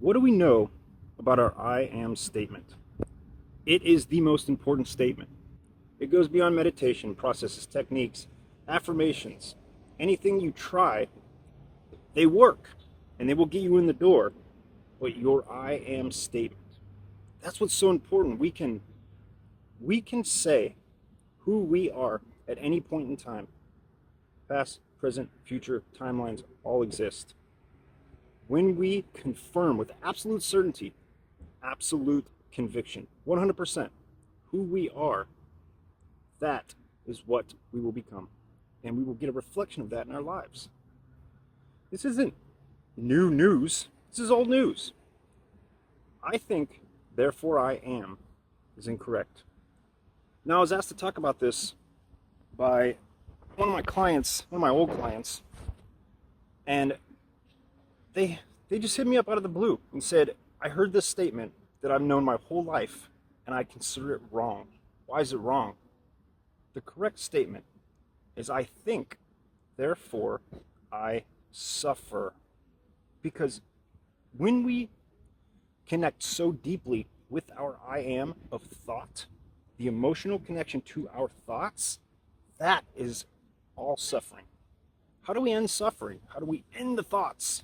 What do we know about our I am statement? It is the most important statement. It goes beyond meditation, processes, techniques, affirmations. Anything you try, they work and they will get you in the door. But your I am statement, that's what's so important. We can say who we are at any point in time. Past, present, future, timelines all exist. When we confirm with absolute certainty, absolute conviction, 100%, who we are, that is what we will become. And we will get a reflection of that in our lives. This isn't new news. This is old news. I think, therefore I am, is incorrect. Now, I was asked to talk about this by one of my clients, one of my old clients, and they just hit me up out of the blue and said, I heard this statement that I've known my whole life, and I consider it wrong. Why is it wrong? The correct statement is I think, therefore I suffer. Because when we connect so deeply with our I am of thought, the emotional connection to our thoughts, that is all suffering. How do we end suffering? How do we end the thoughts?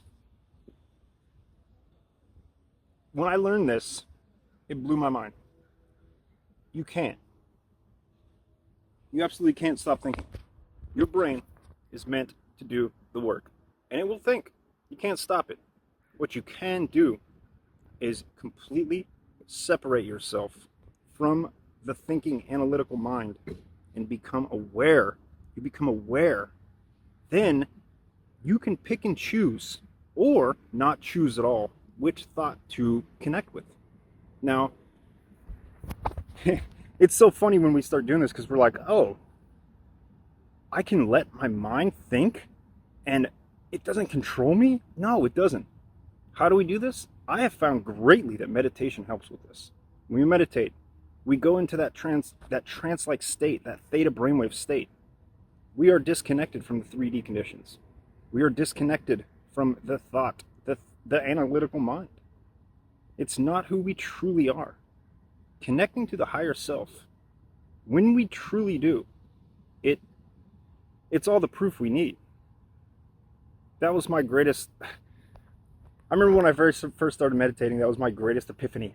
When I learned this, it blew my mind. You can't. You absolutely can't stop thinking. Your brain is meant to do the work, and it will think. You can't stop it. What you can do is completely separate yourself from the thinking analytical mind and become aware. You become aware. Then you can pick and choose, or not choose at all, which thought to connect with. Now, it's so funny when we start doing this because we're like, oh, I can let my mind think and it doesn't control me? No, it doesn't. How do we do this? I have found greatly that meditation helps with this. When we meditate, we go into that trance-like state, that theta brainwave state. We are disconnected from the 3D conditions. We are disconnected from the thought, the analytical mind. It's not who we truly are. Connecting to the higher self, when we truly do, it's all the proof we need. That was my greatest... I remember when I first started meditating, that was my greatest epiphany.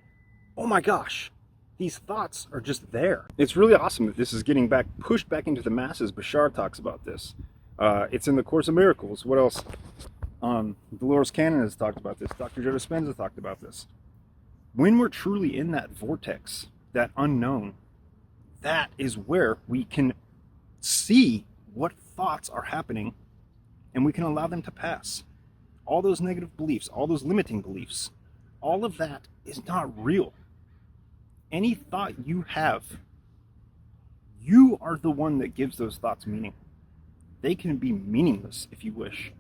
Oh my gosh, these thoughts are just there. It's really awesome that this is getting pushed back into the masses. Bashar talks about this. It's in the Course of Miracles. What else? Dolores Cannon has talked about this. Dr. Joe Dispenza talked about this. When we're truly in that vortex, that unknown, that is where we can see what thoughts are happening and we can allow them to pass. All those negative beliefs, all those limiting beliefs, all of that is not real. Any thought you have, you are the one that gives those thoughts meaning. They can be meaningless if you wish.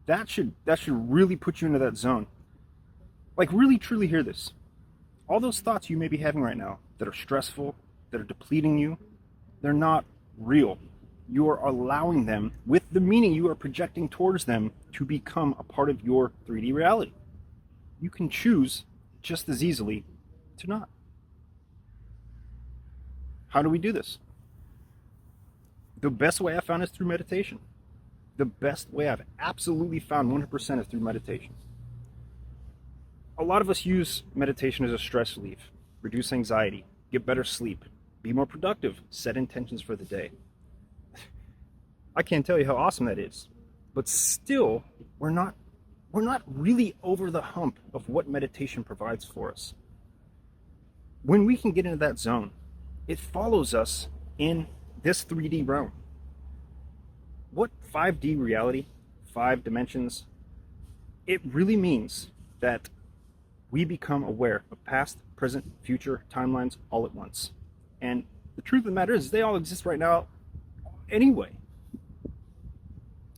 That should really put you into that zone. Like, really truly hear this. All those thoughts you may be having right now that are stressful, that are depleting you, they're not real. You are allowing them, with the meaning you are projecting towards them, to become a part of your 3D reality. You can choose just as easily to not. How do we do this? The best way I found is through meditation. The best way I've absolutely found 100% is through meditation. A lot of us use meditation as a stress relief, reduce anxiety, get better sleep, be more productive, set intentions for the day. I can't tell you how awesome that is, but still, we're not really over the hump of what meditation provides for us. When we can get into that zone, it follows us in this 3D realm. What 5D reality, 5 dimensions, it really means that we become aware of past, present, future timelines all at once. And the truth of the matter is they all exist right now anyway.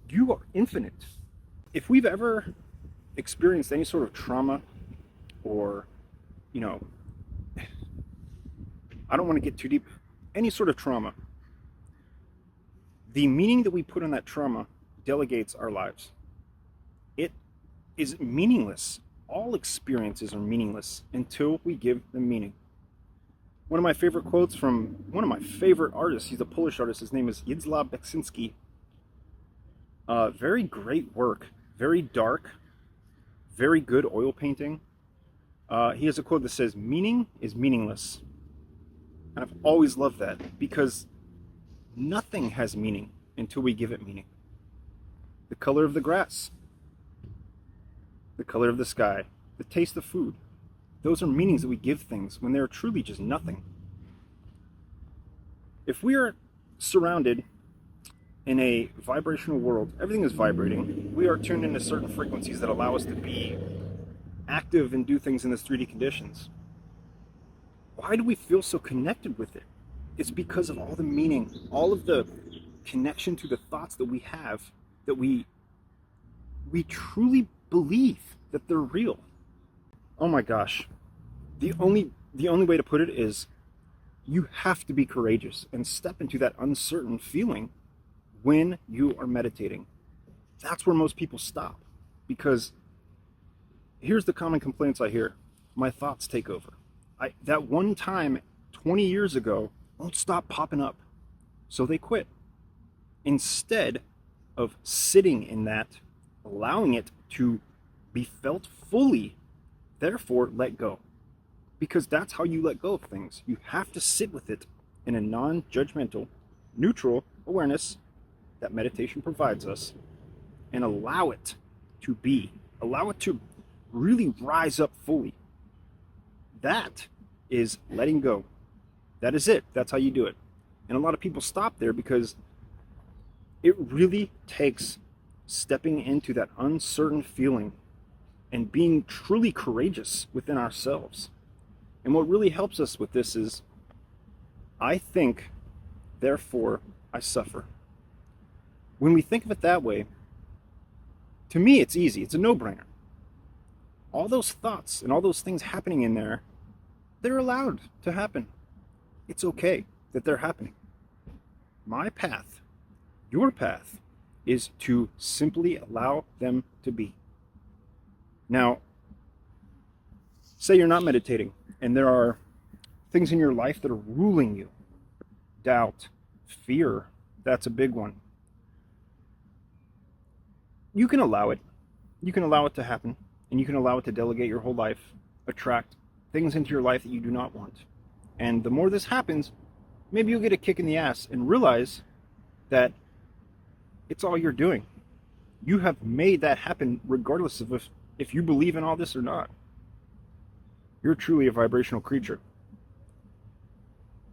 You are infinite. If we've ever experienced any sort of trauma or, I don't want to get too deep, any sort of trauma, the meaning that we put on that trauma delegates our lives. It is meaningless. All experiences are meaningless until we give them meaning. One of my favorite quotes from one of my favorite artists, he's a Polish artist, his name is Yitzhak Beksinski. Very great work, very dark, very good oil painting. He has a quote that says, "Meaning is meaningless." And I've always loved that because nothing has meaning until we give it meaning. The color of the grass, the color of the sky, the taste of food. Those are meanings that we give things when they're truly just nothing. If we are surrounded in a vibrational world, everything is vibrating. We are tuned into certain frequencies that allow us to be active and do things in this 3D conditions. Why do we feel so connected with it? It's because of all the meaning, all of the connection to the thoughts that we have, that we truly believe that they're real. Oh my gosh. The only way to put it is you have to be courageous and step into that uncertain feeling when you are meditating. That's where most people stop, because here's the common complaints I hear. My thoughts take over. That one time 20 years ago won't stop popping up. So they quit. Instead of sitting in that, allowing it to be felt fully, therefore let go. Because that's how you let go of things. You have to sit with it in a non-judgmental, neutral awareness that meditation provides us, and allow it to be. Allow it to really rise up fully. That is letting go. That is it. That's how you do it. And a lot of people stop there because it really takes stepping into that uncertain feeling and being truly courageous within ourselves. And what really helps us with this is, I think, therefore I suffer. When we think of it that way, to me it's easy. It's a no-brainer. All those thoughts and all those things happening in there, they're allowed to happen. It's okay that they're happening. My path, your path, is to simply allow them to be. Now, say you're not meditating and there are things in your life that are ruling you. Doubt, fear, that's a big one. You can allow it. You can allow it to happen, and you can allow it to delegate your whole life, attract things into your life that you do not want. And the more this happens, maybe you'll get a kick in the ass and realize that it's all you're doing. You have made that happen regardless of if you believe in all this or not. You're truly a vibrational creature.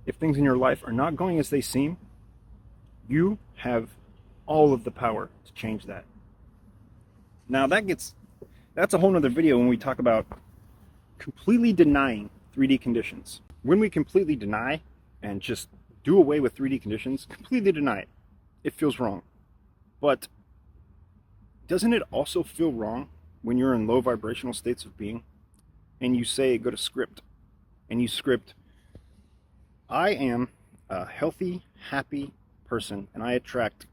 If things in your life are not going as they seem, you have all of the power to change that. Now that's a whole nother video when we talk about completely denying 3D conditions. When we completely deny and just do away with 3D conditions, completely deny it, it feels wrong. But doesn't it also feel wrong when you're in low vibrational states of being and you say, go to script, and you script, I am a healthy, happy person, and I attract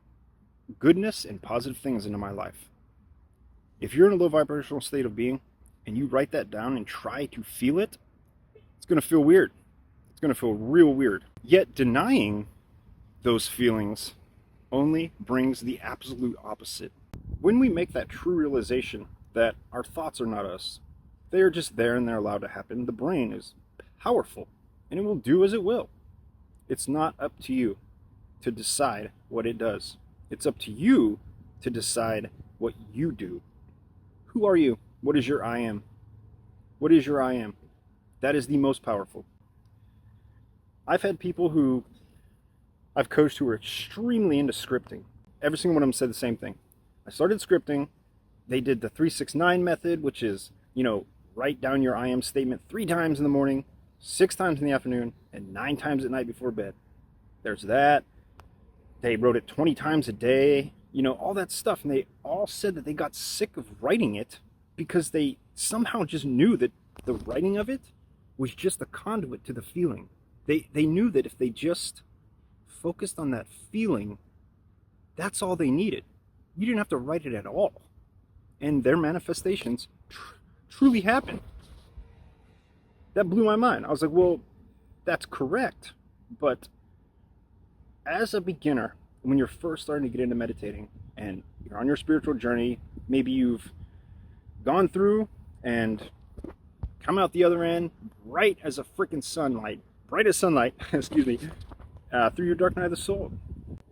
goodness and positive things into my life. If you're in a low vibrational state of being and you write that down and try to feel it, it's going to feel weird. It's going to feel real weird. Yet denying those feelings only brings the absolute opposite. When we make that true realization that our thoughts are not us, they are just there and they're allowed to happen, the brain is powerful and it will do as it will. It's not up to you to decide what it does. It's up to you to decide what you do. Who are you? What is your I am? What is your I am? That is the most powerful. I've had people who I've coached who are extremely into scripting. Every single one of them said the same thing. I started scripting. They did the 369 method, which is, write down your I am statement 3 times in the morning, 6 times in the afternoon, and 9 times at night before bed. There's that. They wrote it 20 times a day, all that stuff. And they all said that they got sick of writing it because they somehow just knew that the writing of it was just a conduit to the feeling. They knew that if they just focused on that feeling, that's all they needed. You didn't have to write it at all. and their manifestations truly happen. That blew my mind. I was like, well, that's correct. But as a beginner, when you're first starting to get into meditating and you're on your spiritual journey, maybe you've gone through and come out the other end bright as a freaking sunlight, bright as sunlight, excuse me, through your dark night of the soul.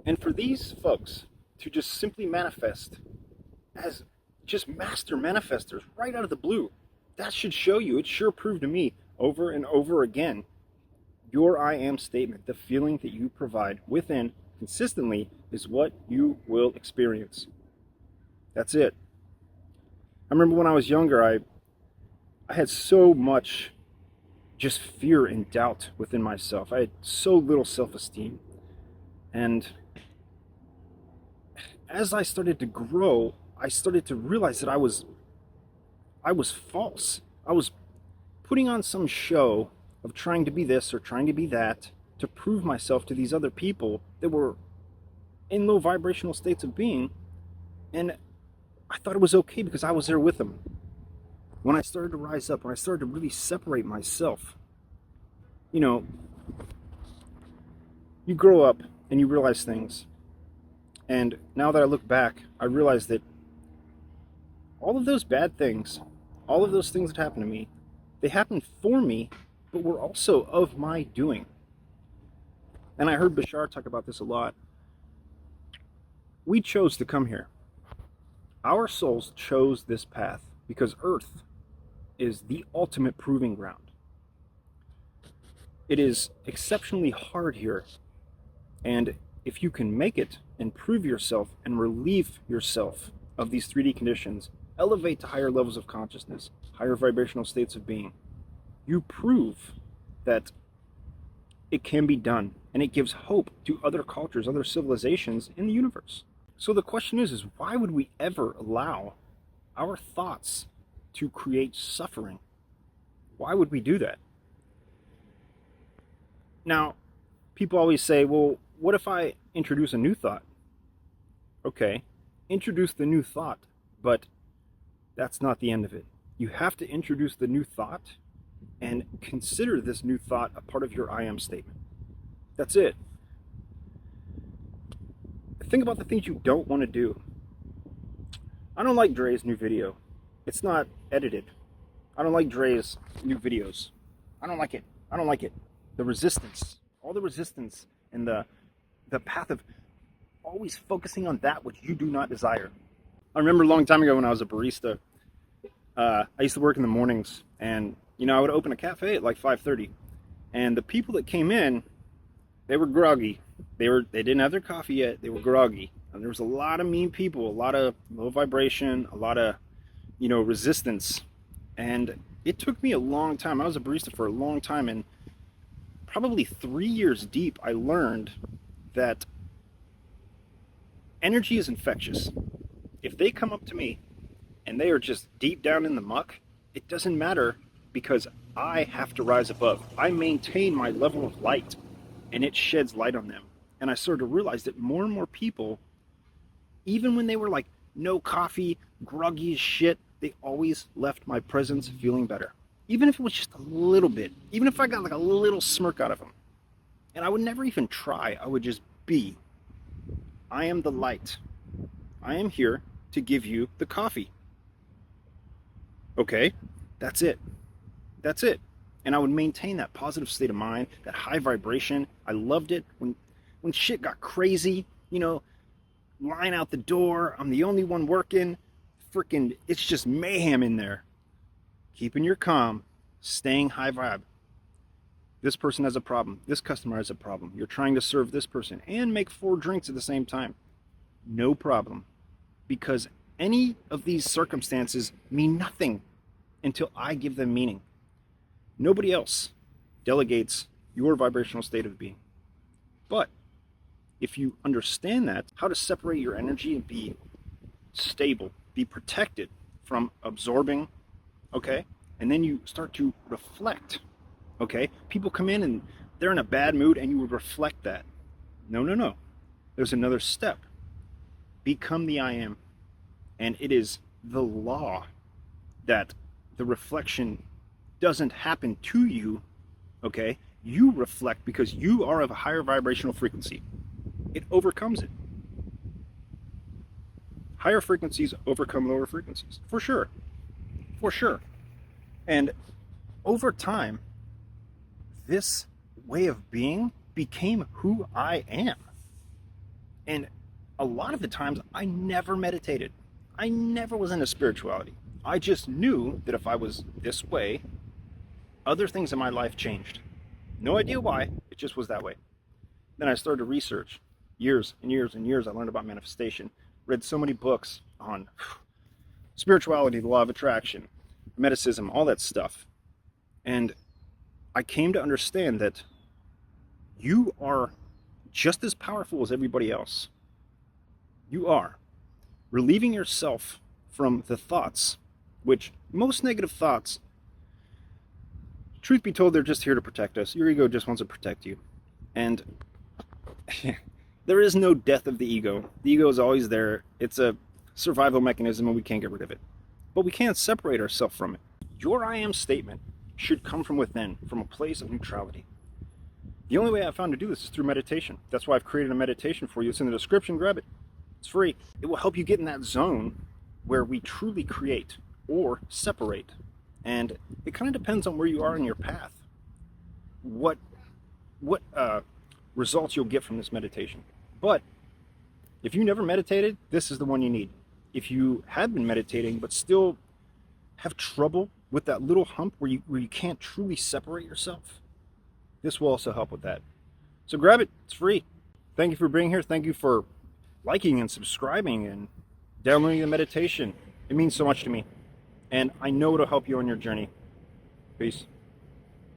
And for these folks to just simply manifest as just master manifestors right out of the blue, that should show you, it sure proved to me over and over again, your I am statement, the feeling that you provide within consistently is what you will experience. That's it. I remember when I was younger, I had so much just fear and doubt within myself. I had so little self-esteem. And as I started to grow, I started to realize that I was false. I was putting on some show of trying to be this or trying to be that to prove myself to these other people that were in low vibrational states of being. And I thought it was okay because I was there with them. When I started to rise up, when I started to really separate myself, you know, you grow up and you realize things. And now that I look back, I realize that all of those bad things, all of those things that happened to me, they happened for me, but were also of my doing. And I heard Bashar talk about this a lot. We chose to come here. Our souls chose this path because Earth is the ultimate proving ground. It is exceptionally hard here. And if you can make it and prove yourself and relieve yourself of these 3D conditions, elevate to higher levels of consciousness, higher vibrational states of being, you prove that it can be done, and it gives hope to other cultures, other civilizations in the universe. So the question is why would we ever allow our thoughts to create suffering? Why would we do that? Now, people always say, well, what if I introduce a new thought? Okay, introduce the new thought, but that's not the end of it. You have to introduce the new thought and consider this new thought a part of your I am statement. That's it. Think about the things you don't want to do. I don't like Dre's new video. It's not edited. I don't like Dre's new videos. I don't like it. I don't like it. The resistance, all the resistance and the path of always focusing on that which you do not desire. I remember a long time ago when I was a barista, I used to work in the mornings, and I would open a cafe at like 5:30, and the people that came in, they were groggy. They didn't have their coffee yet. They were groggy, and there was a lot of mean people, a lot of low vibration, a lot of resistance, and it took me a long time. I was a barista for a long time, and probably 3 years deep, I learned that energy is infectious. If they come up to me and they are just deep down in the muck, it doesn't matter because I have to rise above. I maintain my level of light and it sheds light on them. And I started to realize that more and more people, even when they were like no coffee, groggy as shit, they always left my presence feeling better. Even if it was just a little bit, even if I got like a little smirk out of them. And I would never even try, I would just be. I am the light. I am here to give you the coffee. Okay, that's it. That's it. And I would maintain that positive state of mind, that high vibration. I loved it when shit got crazy, line out the door, I'm the only one working, freaking, it's just mayhem in there. Keeping your calm, staying high vibe. This person has a problem. This customer has a problem. You're trying to serve this person and make 4 drinks at the same time. No problem. Because any of these circumstances mean nothing until I give them meaning. Nobody else delegates your vibrational state of being. But if you understand that, how to separate your energy and be stable, be protected from absorbing, okay? And then you start to reflect, okay? People come in and they're in a bad mood and you would reflect that. No. There's another step. Become the I am. And it is the law that the reflection doesn't happen to you, okay? You reflect because you are of a higher vibrational frequency. It overcomes it. Higher frequencies overcome lower frequencies, for sure. For sure. And over time, this way of being became who I am. And a lot of the times, I never meditated. I never was into spirituality. I just knew that if I was this way, other things in my life changed. No idea why, it just was that way. Then I started to research. Years and years and years I learned about manifestation. Read so many books on spirituality, the law of attraction, metaphysics, all that stuff. And I came to understand that you are just as powerful as everybody else. You are. Relieving yourself from the thoughts, which most negative thoughts, truth be told, they're just here to protect us. Your ego just wants to protect you. And there is no death of the ego. The ego is always there. It's a survival mechanism and we can't get rid of it. But we can't separate ourselves from it. Your I am statement should come from within, from a place of neutrality. The only way I found to do this is through meditation. That's why I've created a meditation for you. It's in the description. Grab it. It's free. It will help you get in that zone where we truly create or separate. And it kind of depends on where you are in your path. What results you'll get from this meditation. But if you never meditated, this is the one you need. If you have been meditating but still have trouble with that little hump where you can't truly separate yourself, this will also help with that. So grab it. It's free. Thank you for being here. Thank you for liking and subscribing and downloading the meditation. It means so much to me. And I know it'll help you on your journey. Peace.